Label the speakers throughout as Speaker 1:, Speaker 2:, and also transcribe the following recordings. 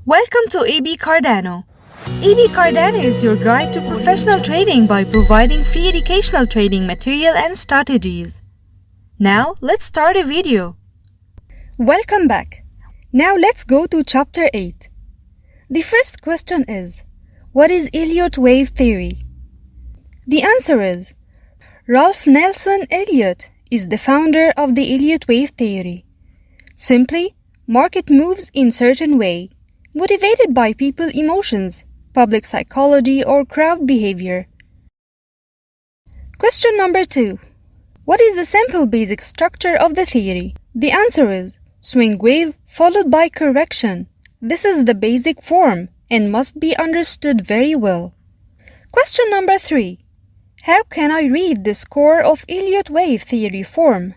Speaker 1: Welcome to AB Cardano. AB Cardano is your guide to professional trading by providing free educational trading material and strategies. Now, let's start a video. Welcome back. Now let's go to Chapter 8. The first question is, what is Elliott Wave Theory? The answer is, Ralph Nelson Elliott is the founder of the Elliott Wave Theory. Simply, market moves in certain way, motivated by people emotions, public psychology, or crowd behavior. Question number 2. What is the simple basic structure of the theory? The answer is swing wave followed by correction. This is the basic form and must be understood very well. Question number 3. How can I read the score of Elliott Wave Theory form?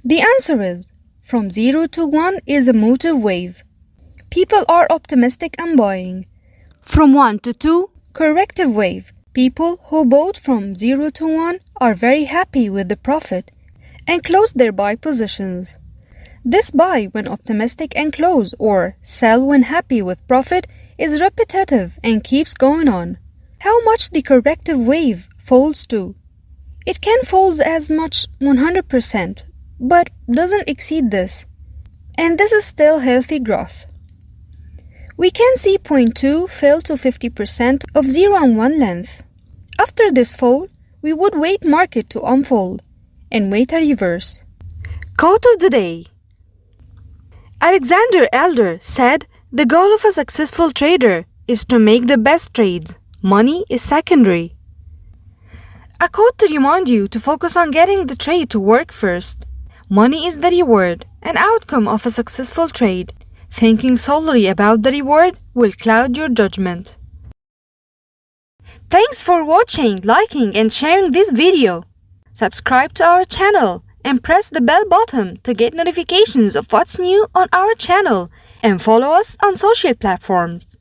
Speaker 1: The answer is from 0 to 1 is a motive wave. People are optimistic and buying. From 1 to 2, corrective wave. People who bought from 0 to 1 are very happy with the profit and close their buy positions. This buy when optimistic and close or sell when happy with profit is repetitive and keeps going on. How much the corrective wave falls to? It can fall as much 100%, but doesn't exceed this. And this is still healthy growth. We can see 0.2 fell to 50% of 0 and 1 length. After this fall, we would wait market to unfold and wait a reverse. Quote of the day. Alexander Elder said, "The goal of a successful trader is to make the best trades. Money is secondary." A quote to remind you to focus on getting the trade to work first. Money is the reward, an outcome of a successful trade. Thinking solely about the reward will cloud your judgment. Thanks for watching, liking, and sharing this video. Subscribe to our channel and press the bell button to get notifications of what's new on our channel and follow us on social platforms.